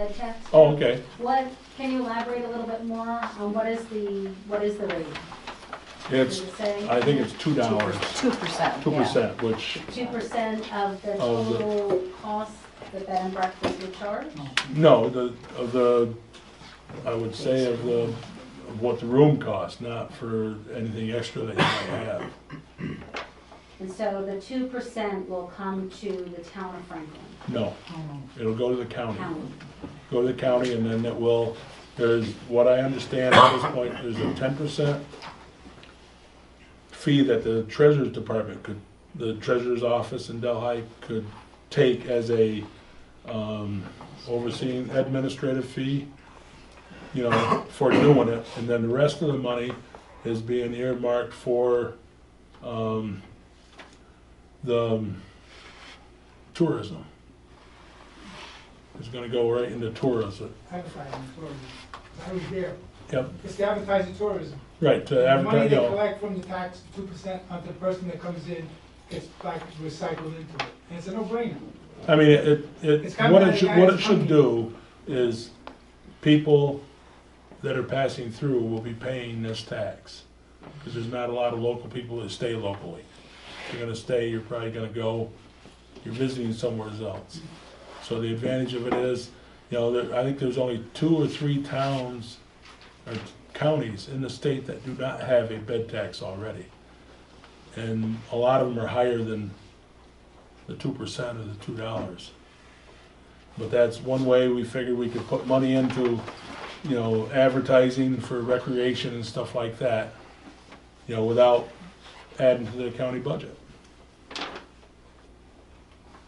bed tax. Oh, okay. Can you elaborate a little bit more on what is the rate? It's, Does it say? I think it's $2, 2%. 2%, which, 2% of the Of the- total cost that bed and breakfast would charge? no, I would say of what the room costs, not for anything extra that you might have. And so the 2% will come to the town of Franklin No, it'll go to the county. County. Go to the county, and then it will, there's, what I understand at this point, there's a 10% fee that the treasurer's department could, the treasurer's office in Delhi could take as a overseeing administrative fee, you know, for doing it, and then the rest of the money is being earmarked for the tourism. It's gonna go right into tourism. Advertising tourism. I was there. Yep, It's the advertising tourism. right, to The money advertise, they you know, collect from the tax, 2% onto the person that comes in, gets back recycled into it. And it's a no-brainer. I mean, It's kind what of it like should, guys what it should coming- do is people that are passing through will be paying this tax. Because there's not a lot of local people that stay locally. If you're gonna stay, you're probably gonna go, you're visiting somewhere else. So the advantage of it is, you know, I think there's only 2 or 3 towns or counties in the state that do not have a bed tax already. And a lot of them are higher than the 2% or the $2. But that's one way we figured we could put money into, you know, advertising for recreation and stuff like that, you know, without adding to the county budget.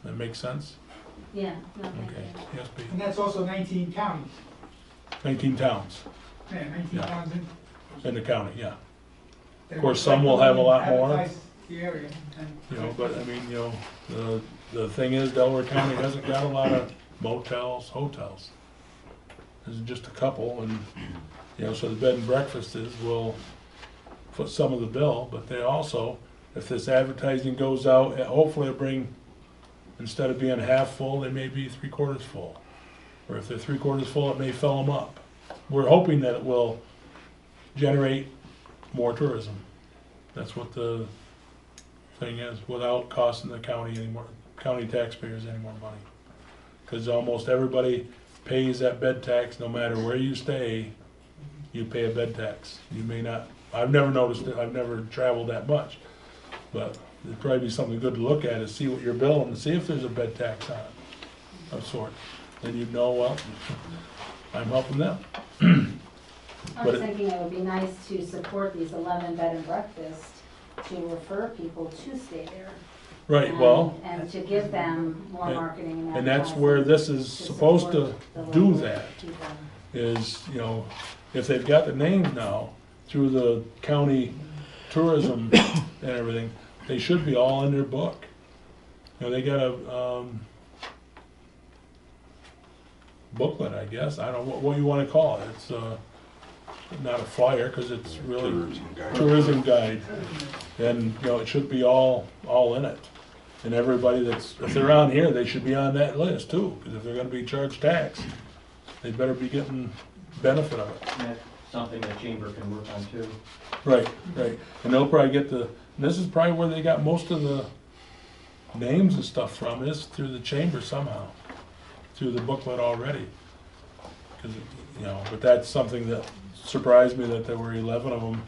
That makes sense? Yeah, no, thank Okay, you. yes, Pete. And that's also 19 counties. 19 towns Yeah, 19 Yeah. towns in. in the county, yeah. Of course, some will have a lot more. Advertise the area and. You know, but I mean, you know, the thing is Delaware County hasn't got a lot of motels, hotels. There's just a couple, and, you know, so the bed and breakfasts will foot some of the bill, but they also, if this advertising goes out, hopefully it'll bring, instead of being half full, they may be 3/4 full. Or if they're 3/4 full, it may fill them up. We're hoping that it will generate more tourism. That's what the thing is, without costing the county any more, county taxpayers any more money. Because almost everybody pays that bed tax, no matter where you stay, you pay a bed tax. You may not, I've never noticed it, I've never traveled that much, but it'd probably be something good to look at, is see what you're billing, and see if there's a bed tax on it, of sort. Then you'd know, well, I'm helping them. I But was it- thinking it would be nice to support these 11 bed and breakfasts to refer people to stay there. Right, well, And to give them more and- marketing and advertising. and that's where this is supposed to support the do local that. people. Is, you know, if they've got the names now through the county tourism and everything, they should be all in their book. You know, they got a booklet, I guess, I don't know what you wanna call it, it's not a flyer, cause it's really tourism guide. And, you know, it should be all in it. And everybody that's, if they're on here, they should be on that list too, cause if they're gonna be charged tax, they better be getting benefit of it. And that's something the chamber can work on too. Right, right, and they'll probably get and this is probably where they got most of the names and stuff from, is through the chamber somehow, through the booklet already. 'Cause, you know, but that's something that surprised me, that there were 11 of them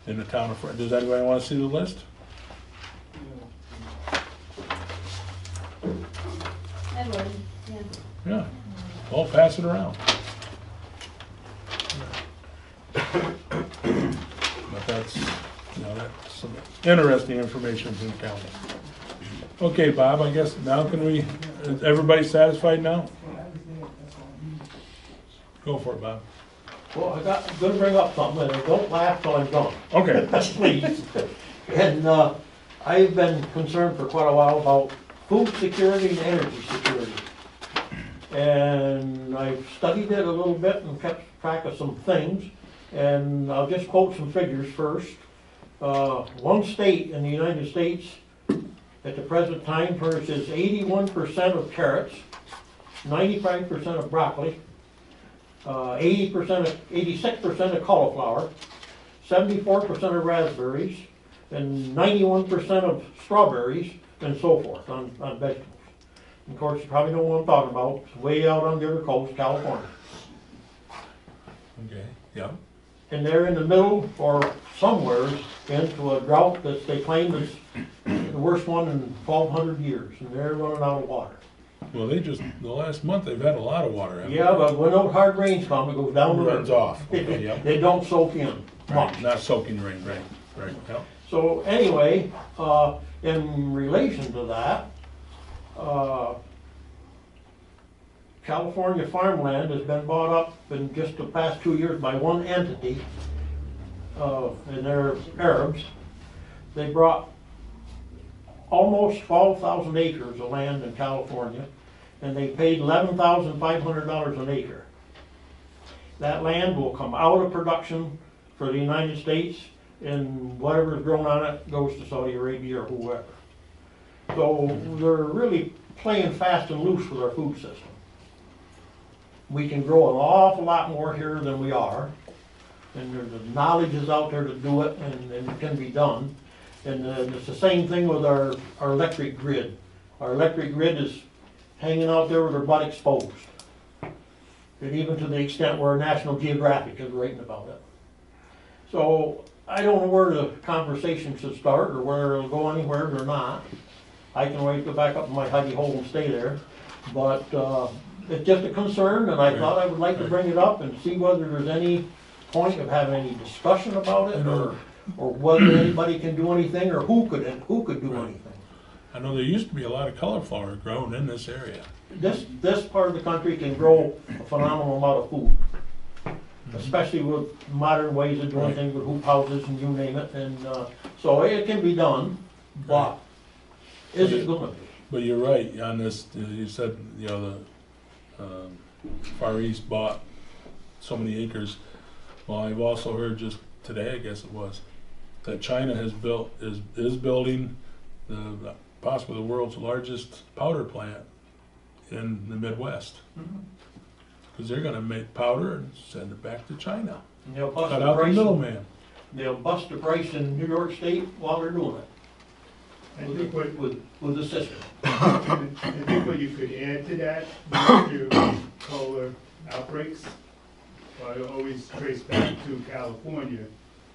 in the town of Franklin. Does anybody wanna see the list? Edward, yeah. Yeah, I'll pass it around. But that's, you know, that's some interesting information from the county. Okay, Bob, I guess now is everybody satisfied now? Go for it, Bob. Well, I'm gonna bring up something, and don't laugh till I'm done, Okay, please. And, I've been concerned for quite a while about food security and energy security. And I've studied it a little bit and kept track of some things, and I'll just quote some figures first. One state in the United States at the present time furnishes 81% of carrots, 95% of broccoli, 86% of cauliflower, 74% of raspberries, and 91% of strawberries, and so forth on vegetables. And of course, you probably know what I'm talking about, it's way out on the other coast, California. Okay, yeah, And they're in the middle or somewhere into a drought that they claim is the worst one in 1,200 years, and they're running out of water. well, the last month, they've had a lot of water, haven't they? Yeah, but when those hard rains come, it goes down the Runs river. off, okay, yep. They don't soak in much. Right, not soaking rain, right, yep. So anyway, in relation to that, California farmland has been bought up in just the past 2 years by one entity, and they're Arabs. They brought almost 12,000 acres of land in California, and they paid $11,500 an acre. That land will come out of production for the United States, and whatever's grown on it goes to Saudi Arabia or whoever. So they're really playing fast and loose with our food system. We can grow an awful lot more here than we are, and the knowledge is out there to do it, and it can be done. And it's the same thing with our electric grid. Our electric grid is hanging out there with their butt exposed. And even to the extent where National Geographic is writing about it. So I don't know where the conversation should start or whether it'll go anywhere or not. I can wait to go back up in my hidey hole and stay there. But it's just a concern, and I thought I would like to bring it up and see whether there's any point of having any discussion about it, or whether anybody can do anything, or who could do anything. I know there used to be a lot of cauliflower grown in this area. This part of the country can grow a phenomenal amount of food, especially with modern ways of doing things with hoop houses and you name it, and so it can be done, but is it gonna be? But you're right on this, you said, you know, the Far East bought so many acres. Well, I've also heard just today, I guess it was, that China is building possibly the world's largest powder plant in the Midwest. Because they're gonna make powder and send it back to China. And they'll bust Cut the out the price. middleman. They'll bust the price in New York State while they're doing it. I think what, With the system. I think what you could add to that, to cholera outbreaks, I always trace back to California,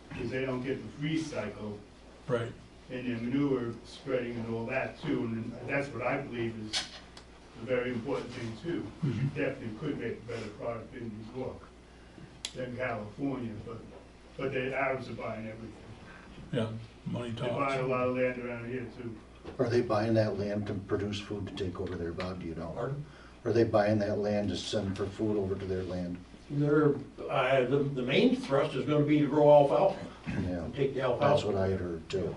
because they don't get the freeze cycle, Right. and their manure spreading and all that too, and that's what I believe is a very important thing too. You definitely could make a better product in New York than California, but the Arabs are buying everything. Yeah, money They're talks. buying a lot of land around here too. Are they buying that land to produce food to take over there, Bob, do you know? Pardon? Are they buying that land to send for food over to their land? The main thrust is gonna be to grow alfalfa, Yeah, and take the that's alfalfa. what I had heard too.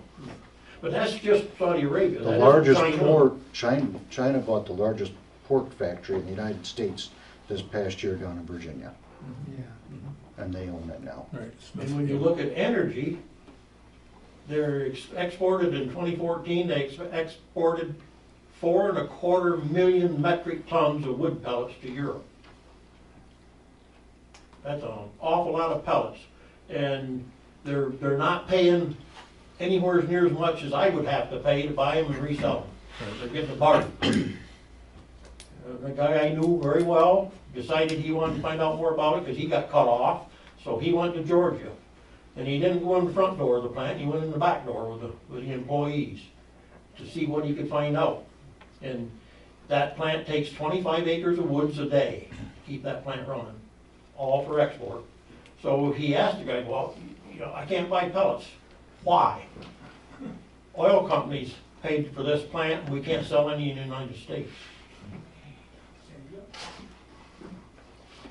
But that's just Saudi Arabia. The That isn't largest China. pork, China bought the largest pork factory in the United States this past year down in Virginia, and they own it now. Right. And when you look at energy, they're exported in 2014, they exported 4.25 million metric tons of wood pellets to Europe. That's an awful lot of pellets. And they're not paying anywhere near as much as I would have to pay to buy them and resell them. They're getting a bargain. The guy I knew very well decided he wanted to find out more about it because he got cut off. So he went to Georgia. And he didn't go in the front door of the plant, he went in the back door with the employees to see what he could find out. And that plant takes 25 acres of woods a day to keep that plant running, all for export. So he asked the guy, well, you know, I can't buy pellets. Why? Oil companies paid for this plant and we can't sell any in the United States.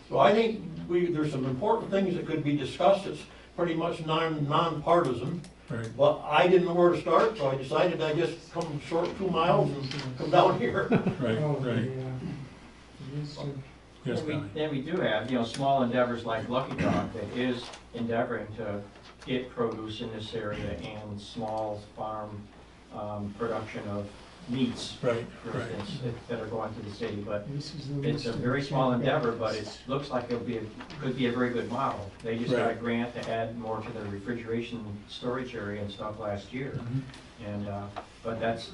So I think there's some important things that could be discussed. It's pretty much nonpartisan, Right. but I didn't know where to start, so I decided I'd just come short 2 miles and come down here. Right, right. Yes, And Connie. we do have, you know, small endeavors like Lucky Dog that is endeavoring to get produce in this area and small farm production of meets, Right, for right. instance, that are going to the city, but This is the it's a list of very the small check endeavor, bags. but it looks like could be a very good model. They just got a Right. grant to add more to their refrigeration storage area and stuff last year. And, but that's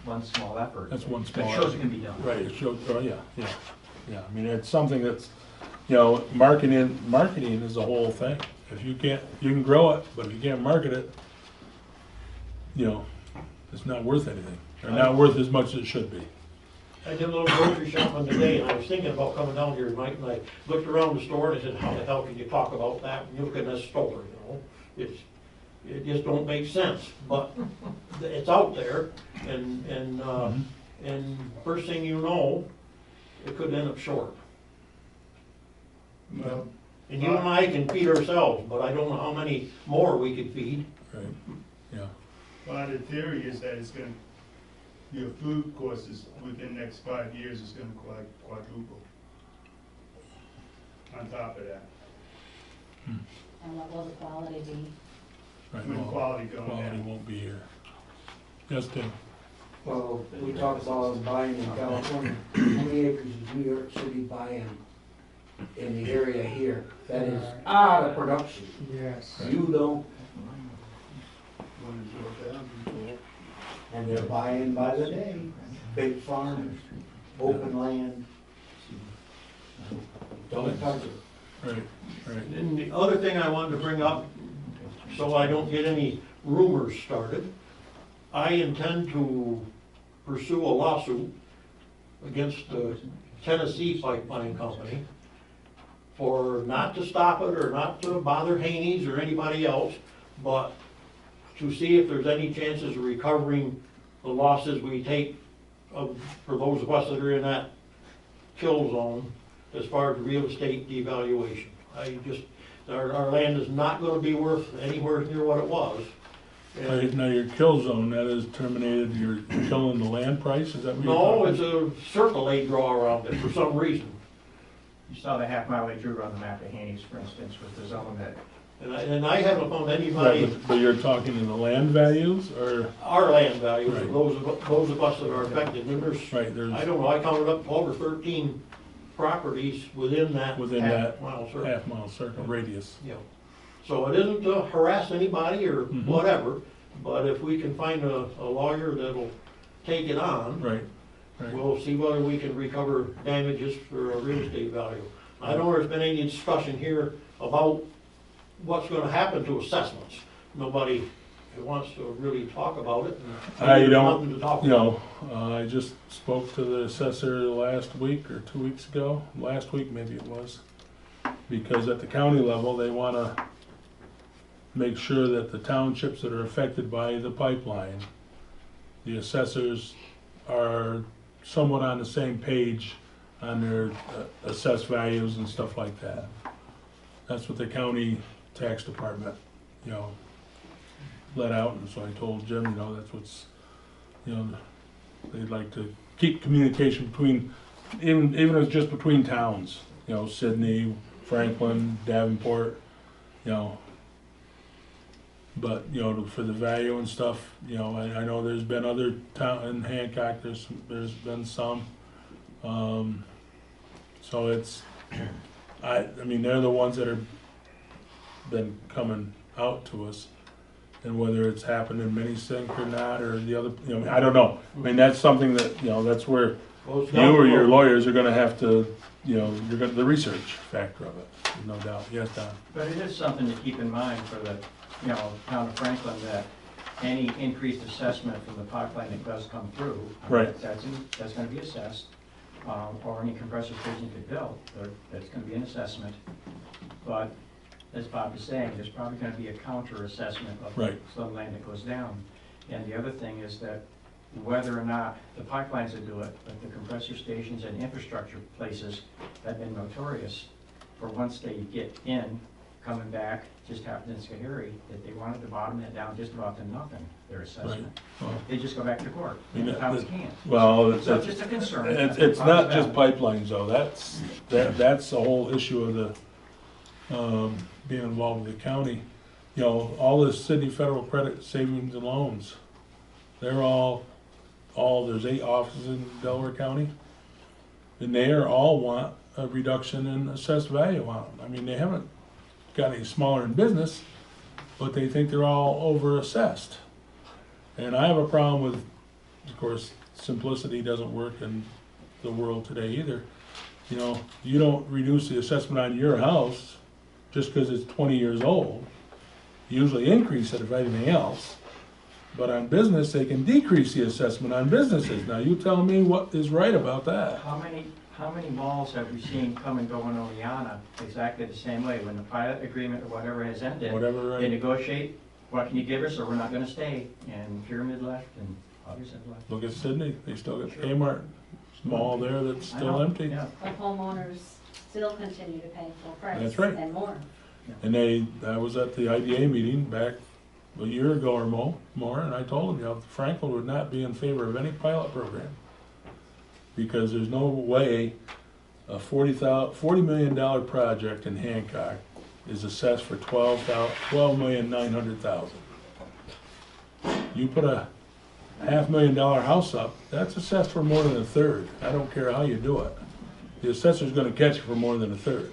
one small effort. That's one But small it shows effort. it can be done. Right, it shows, oh, yeah, yeah, yeah, I mean, it's something that's, you know, marketing is the whole thing. If you can't, you can grow it, but if you can't market it, you know, it's not worth anything, or not worth as much as it should be. I did a little grocery shopping today, and I was thinking about coming down here tonight, and I looked around the store, and I said, how the hell can you talk about that when you look in this store, you know? It just don't make sense, but it's out there, and first thing you know, it could end up short. Well, And you and I can feed ourselves, but I don't know how many more we could feed. Right, yeah, well, the theory is that it's gonna, your food costs is, within the next 5 years, is gonna quadruple. On top of that, And what will the quality be? right, when well, quality going quality down. won't be here. Yes, Tim? Well, we talked about buying in California, how many acres is New York City buying in the area here? That is out of production. Yes. You don't, One is 4,000. and they're buying by the day, big farms, open land. Don't touch it. Right, right, And the other thing I wanted to bring up, so I don't get any rumors started, I intend to pursue a lawsuit against the Tennessee Pipeline Company for not to stop it or not to bother Haney's or anybody else, but to see if there's any chances of recovering the losses we take for those of us that are in that kill zone as far as real estate devaluation. Our land is not gonna be worth anywhere near what it was. And now your kill zone, that is terminated, you're killing the land price, is that what you're no, talking? it's a circle they draw around it for some reason. You saw the half mile they drew on the map of Haney's, for instance, with the zone that, And I haven't found Right, anybody, but you're talking in the land values, or, our land values, Right. those of us that are affected, and there's, right, there's, I don't know, I counted up 12 or 13 properties within that within that mile circle. half-mile circle radius. Yeah. So it isn't to harass anybody or Mhm. whatever, but if we can find a lawyer that'll take it on, Right, right, we'll see whether we can recover damages for a real estate value. I know there's been any discussion here about what's gonna happen to assessments. Nobody wants to really talk about it. and I there's don't- nothing to talk you about. know, I just spoke to the assessor last week or 2 weeks ago, last week maybe it was, because at the county level, they wanna make sure that the townships that are affected by the pipeline, the assessors are somewhat on the same page on their assessed values and stuff like that. That's what the county tax department, you know, let out, and so I told Jim, you know, that's what's, you know, they'd like to keep communication between, even if it's just between towns, you know, Sydney, Franklin, Davenport, you know. But, you know, for the value and stuff, you know, I know there's been other town, in Hancock, there's been some. So it's, I mean, they're the ones that are been coming out to us. And whether it's happened in Minisink or not, or the other, you know, I don't know. I mean, that's something that, you know, that's where Goes down you or the your road. lawyers are gonna have to, you know, you're gonna, the research factor of it, no doubt. Yes, Don? but it is something to keep in mind for the, you know, town of Franklin, that any increased assessment from the pipeline that does come through. Right. That's gonna be assessed, or any compressor station get built, that's gonna be an assessment. But as Bob is saying, there's probably gonna be a counter assessment of Right. some land that goes down. And the other thing is that whether or not the pipelines that do it, but the compressor stations and infrastructure places have been notorious for once they get in, coming back, just happened in Schoharie, that they wanted to bottom that down just about to nothing, their assessment. Well, They just go back to court, I mean, and the towns can't. well, it's, So it's just a concern. it's not just pipelines though, that's the whole issue of the, being involved with the county. You know, all the city federal credit savings and loans, they're all there's 8 offices in Delaware County, and they are all want a reduction in assessed value on them. I mean, they haven't got any smaller in business, but they think they're all over assessed. And I have a problem with, of course, simplicity doesn't work in the world today either. You know, you don't reduce the assessment on your house just because it's 20 years old. You usually increase it if anything else. But on business, they can decrease the assessment on businesses. Now, you tell me what is right about that. How many malls have we seen come and go in Oleana exactly the same way? When the pilot agreement or whatever has ended, Whatever, they negotiate, what can you give us or we're not gonna stay? And Pyramid left and others have left. look at Sydney, they still got Kmart mall there that's I still know, empty. yeah. But homeowners still continue to pay full price. That's right. And more. And I was at the IDA meeting back a year ago or more, and I told them, you know, Franklin would not be in favor of any pilot program. Because there's no way a $40 million project in Hancock is assessed for $12,900,000. You put a $500,000 house up, that's assessed for more than a third. I don't care how you do it. The assessor's gonna catch you for more than a third.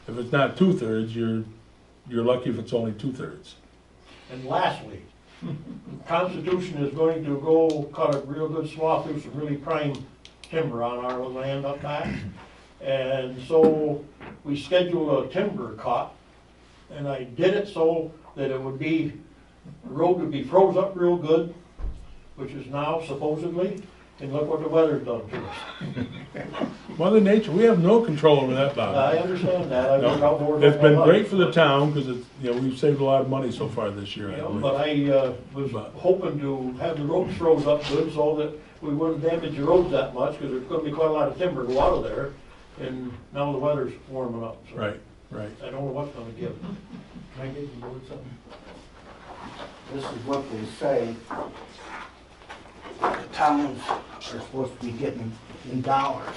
If it's not 2/3, you're lucky if it's only 2/3. And lastly, Constitution is going to go cut a real good swath through some really prime timber on our land up back. And so we scheduled a timber cut, and I did it so that it would be, the road would be froze up real good, which is now supposedly, and look what the weather's done to us. Mother Nature, we have no control over that, Bob. I understand that, I've worked outdoors. It's all my been life, great for the but- town, because it's, you know, we've saved a lot of money so far this year, I Yeah, believe. but I was hoping to have the roads froze up good so that we wouldn't damage the roads that much, because there's gonna be quite a lot of timber go out of there, and now the weather's warming up, so. Right. I don't know what's gonna give. Can I give the board something? This is what they say the towns are supposed to be getting in dollars.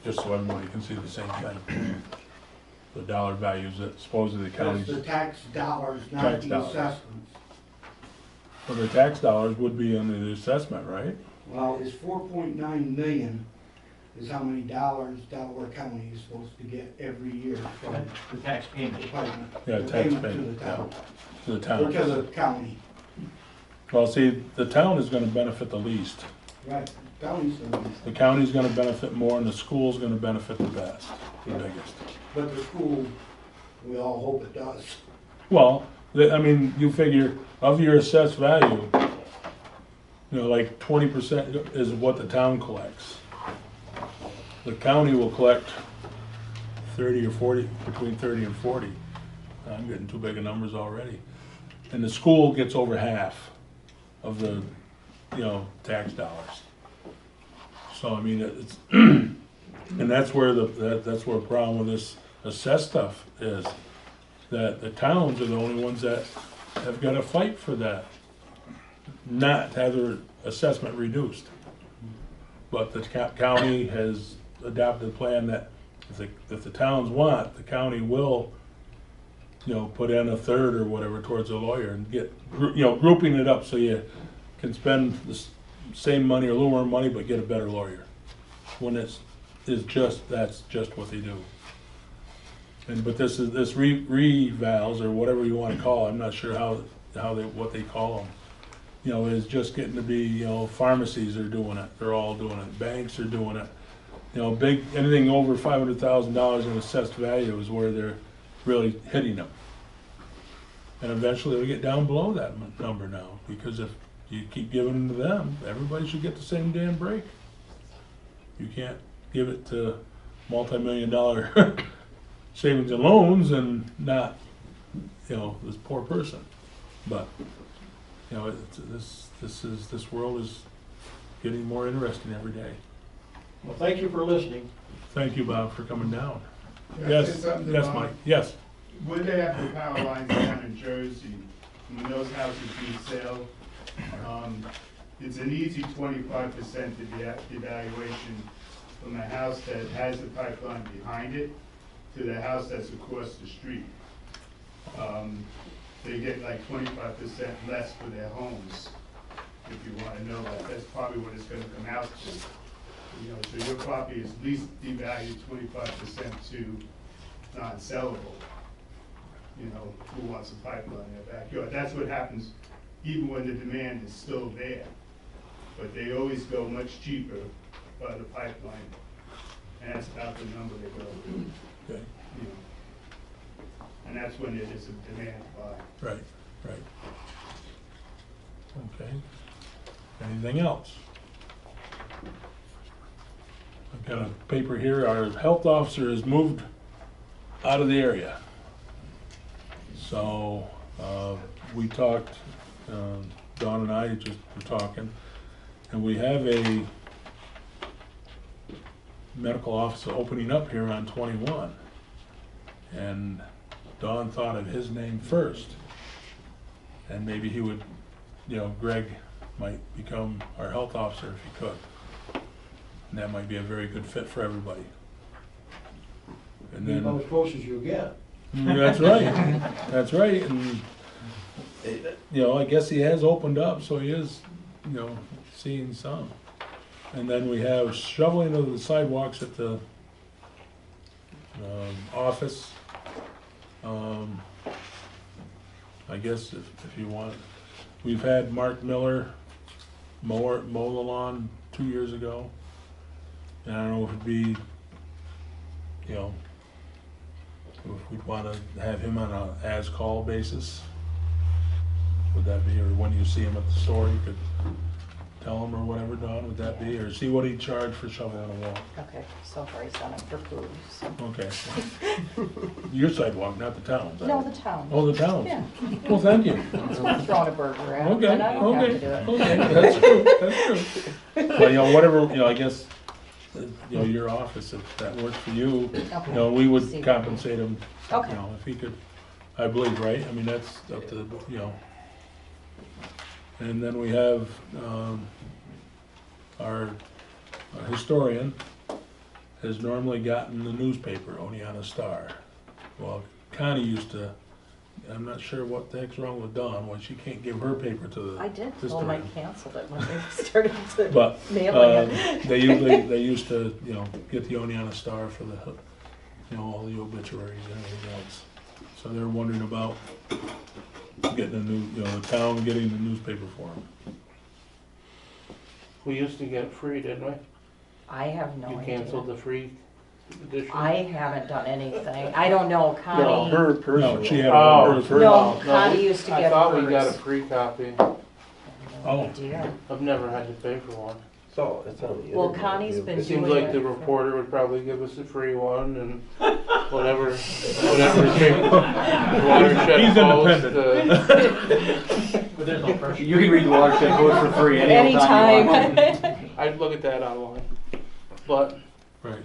Just so everybody can see the same thing. The dollar values that supposedly the That's counties, the tax dollars, not Tax the dollars. assessments. well, the tax dollars would be under the assessment, right? Well, it's 4.9 million is how many dollars Delaware County is supposed to get every year from The tax the payment. department. Yeah, The tax payment payment, to the town, To the or town. to the county. Well, see, the town is gonna benefit the least. Right, county's the least. The county's gonna benefit more, and the school's gonna benefit the best, the biggest. But the school, we all hope it does. Well, I mean, you figure of your assessed value, you know, like 20% is what the town collects. The county will collect 30 or 40, between 30 and 40. I'm getting too big of numbers already. And the school gets over half of the, you know, tax dollars. So, I mean, it's, and that's where that's where the problem with this assessed stuff is. That the towns are the only ones that have got to fight for that, not to have their assessment reduced. But the county has adopted a plan that if the towns want, the county will, you know, put in a third or whatever towards a lawyer and get, you know, grouping it up so you can spend the same money or a little more money but get a better lawyer. When that's just what they do. And but this revals or whatever you want to call it, I'm not sure what they call them. You know, is just getting to be, you know, pharmacies are doing it, they're all doing it, banks are doing it. You know, anything over $500,000 in assessed value is where they're really hitting them. And eventually they'll get down below that number now, because if you keep giving them to them, everybody should get the same damn break. You can't give it to multi-million-dollar savings and loans and not, you know, this poor person. But, you know, this world is getting more interesting every day. Well, thank you for listening. Thank you, Bob, for coming down. Can I Yes, say something to yes, Bob? Mike, yes. When they have the power lines down in Jersey, when those houses need sale, it's an easy 25% devaluation from a house that has a pipeline behind it to the house that's across the street. They get like 25% less for their homes, if you wanna know that. That's probably what it's gonna come out to. You know, so your property is at least devalued 25% to non-sellable. You know, who wants a pipeline in their backyard? That's what happens even when the demand is still there. But they always go much cheaper by the pipeline, and that's about the number they go to, Okay, you know. And that's when it is a demand buy. right, right. Okay. Anything else? I've got a paper here. Our health officer has moved out of the area. So, we talked, Dawn and I just were talking, and we have a medical office opening up here on 21. And Dawn thought of his name first. And maybe he would, you know, Greg might become our health officer if he could. And that might be a very good fit for everybody. And Be then, about as close as you get. that's right, that's right, and, you know, I guess he has opened up, so he is, you know, seeing some. And then we have shoveling of the sidewalks at the, office. I guess if you want, we've had Mark Miller mow the lawn 2 years ago. And I don't know if it'd be, you know, if we'd wanna have him on a as-call basis. Would that be, or when you see him at the store, you could tell him or whatever, Don, would that be? Or see what he charged for shoveling a wall? Okay, so far he's done it for food, so. Okay. Your sidewalk, not the town's. No, the town. Oh, the town's? Yeah. Well, thank you. It's worth throwing a burger at, Okay, but I don't have okay, to do it. okay, that's true, that's true. But, you know, whatever, you know, I guess, you know, your office, if that works for you, you know, we would See. compensate him, you Okay. know, if he could, I believe, right? I mean, that's up to, you know. And then we have, our historian has normally gotten the newspaper, Oneonta Star. Well, Connie used to, I'm not sure what the heck's wrong with Dawn, why she can't give her paper to the I did, historian. told them I canceled it when they started to But, mailing it. they used to, you know, get the Oneonta Star for the, you know, all the obituaries and everything else. So they're wondering about getting a new, you know, the town getting the newspaper for them. We used to get it free, didn't we? I have no You idea. canceled the free edition? I haven't done anything. I don't know, No, Connie. her personal. No, she had Oh, hers. her- No, Connie used to I give thought we got a hers. free copy. No Oh. idea. I've never had to pay for one. So, it's on the Well, internet. Connie's been It seems doing like the it for- reporter would probably give us a free one and whatever came, Watershed He's Post, independent. But there's no pressure. You can read the Watershed Post for free anytime you want. Anytime. I'd look at that online. But Right.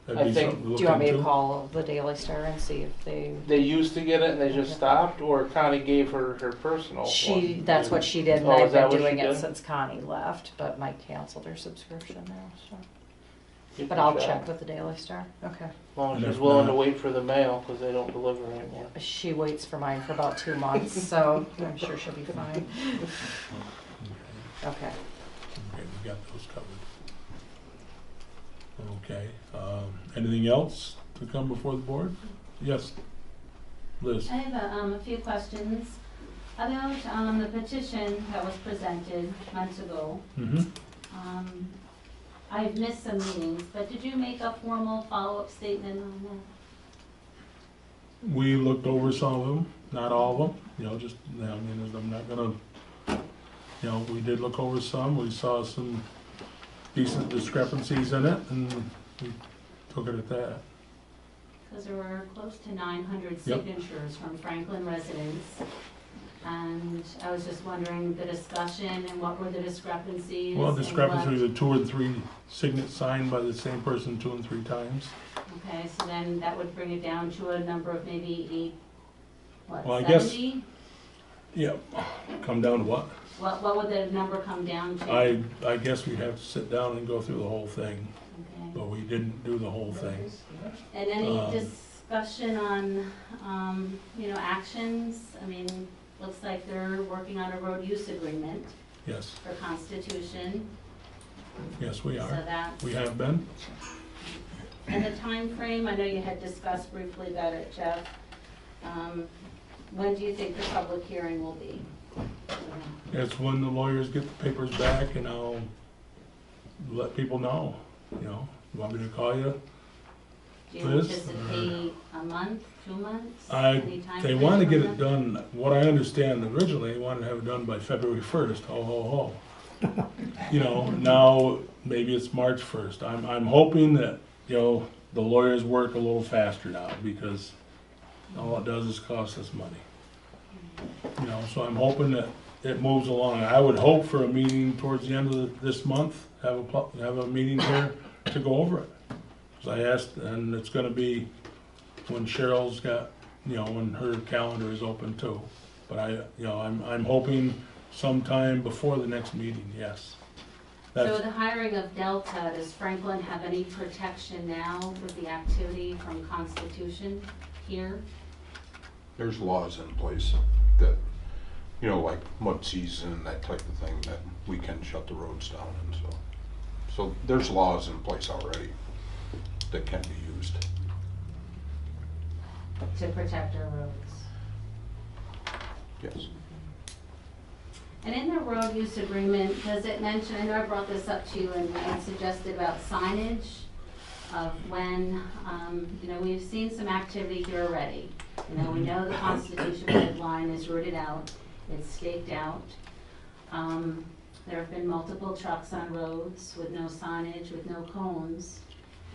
I That'd be think- something to Do look you want me to into. call the Daily Star and see if they, they used to get it and they just stopped, or Connie gave her personal she, one? that's what she did, and Oh, is I've that been what she doing it did? since Connie left, but Mike canceled her subscription now, so. You But can I'll check with the Daily Star, okay. As long as And she's if willing to not- wait for the mail, because they don't deliver anymore. She waits for mine for about 2 months, so I'm sure she'll be fine. Okay. Okay, we got those covered. Okay, anything else to come before the board? Yes, Liz? I have a few questions about the petition that was presented months ago. Mm-hmm. I've missed some meetings, but did you make a formal follow-up statement on that? We looked over some of them, not all of them, you know, just, I mean, I'm not gonna, you know, we did look over some, we saw some decent discrepancies in it, and we took it at that. Because there were close to 900 Yep. signatures from Franklin residents. And I was just wondering the discussion and what were the discrepancies? Well, and discrepancy what- was 2 or 3 signatures signed by the same person 2 and 3 times. Okay, so then that would bring it down to a number of maybe Well, I what, guess- 70? Yep, come down to what? What would the number come down to? I guess we'd have to sit down and go through the whole thing. Okay. but we didn't do the whole thing. And any Um, discussion on, actions? I mean, looks like they're working on a road use agreement Yes, for Constitution, yes, we so are. that's. We have been. And the time frame, I know you had discussed briefly about it, Jeff. When do you think the public hearing will be? It's when the lawyers get the papers back and I'll let people know, You want me to call you? Do you Liz? anticipate a month, 2 months? I, Any time they frame want to on get that? it done, what I understand originally, they wanted to have it done by February 1st, ho, ho, ho. Now, maybe it's March 1st. I'm hoping that, the lawyers work a little faster now, because all it does is cost us money. So I'm hoping that it moves along. I would hope for a meeting towards the end of this month, have a meeting here to go over it. Because I asked, and it's gonna be when Cheryl's got, when her calendar is open too. But I'm hoping sometime before the next meeting, yes. So That's, the hiring of Delta, does Franklin have any protection now with the activity from Constitution here? There's laws in place that, like mud season and that type of thing, that we can shut the roads down and so there's laws in place already that can be used. To protect our roads. Yes. And in the road use agreement, does it mention, I know I brought this up to you and I suggested about signage of when, we've seen some activity here already. We know the Constitution Road line is rooted out, it's staked out. There have been multiple trucks on roads with no signage, with no cones.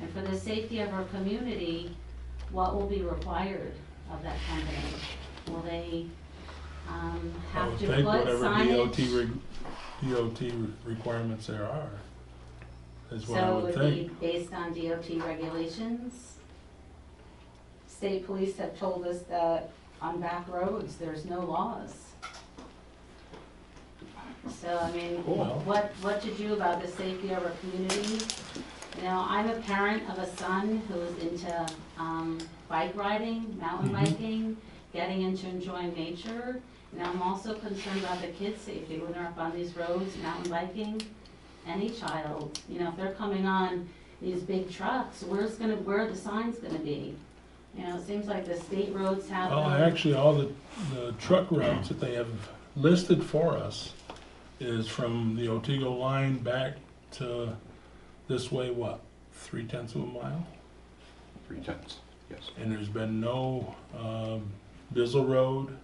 And for the safety of our community, what will be required of that company? Will they I have would to think put whatever signage? DOT requirements there are, is what I So it would would think. be based on DOT regulations? State police have told us that on back roads, there's no laws. So, I mean, Well- what to do about the safety of our community? I'm a parent of a son who's into, bike riding, mountain Mhm. biking, getting into enjoying nature. And I'm also concerned about the kids' safety when they're up on these roads, mountain biking. Any child, if they're coming on these big trucks, where are the signs gonna be? It seems like the state roads have Well, them. actually, all the truck routes that they have listed for us is from the Otego line back to this way, 3/10 of a mile? 3/10, yes. And there's been no, Bizzle Road,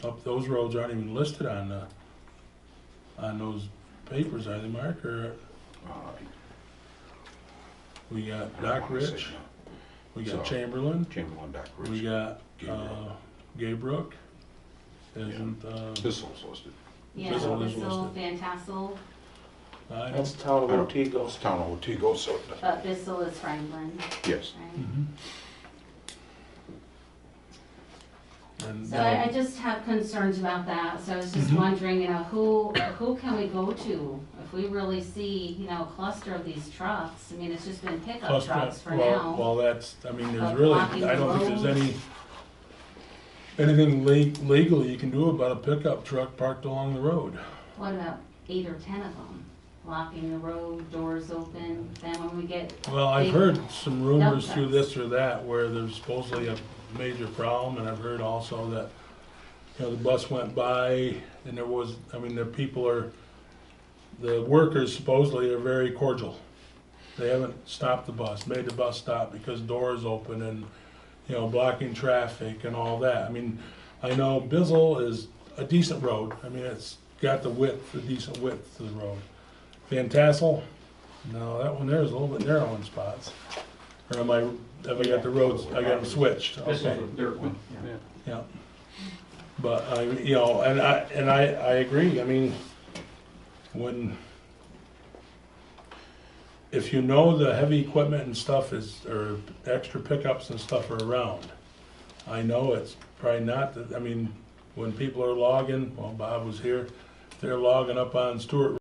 up those roads aren't even listed on those papers, are they, Mark, or we got I don't Doc wanna say Rich, no. we So- got Chamberlain, Chamberlain, Dock Ridge. we got, Gabriel. Gaybrook, isn't, Bissell's listed. Yeah, Bissell is Bissell, listed. Van Tassel, I That's don't, town of I don't- Otego. It's town of Otego, so, but Bissell is Franklin, yes. right? mhm. And So I just have concerns about that, so I was just Mhm. wondering, who can we go to if we really see, a cluster of these trucks? I mean, it's just been pickup Plus, trucks for well, now. well, there's Of really, blocking I the don't think there's roads. anything legally you can do about a pickup truck parked along the road. What about 8 or 10 of them, blocking the road, doors open, then when we get, Well, I've Big heard some rumors dump through trucks. this or that where there's supposedly a major problem, and I've heard also that, the bus went by and there was, the workers supposedly are very cordial. They haven't stopped the bus, made the bus stop because doors open and, blocking traffic and all that. I know Bizzle is a decent road. It's got the decent width to the road. Van Tassel, no, that one there is a little bit narrow in spots. Or have I got the roads, I got them switched, This is okay, the dirt one, yeah. yeah. But and I agree, if the heavy equipment and stuff or extra pickups and stuff are around, I know it's probably not, when people are logging, well, Bob was here, they're logging up on Stewart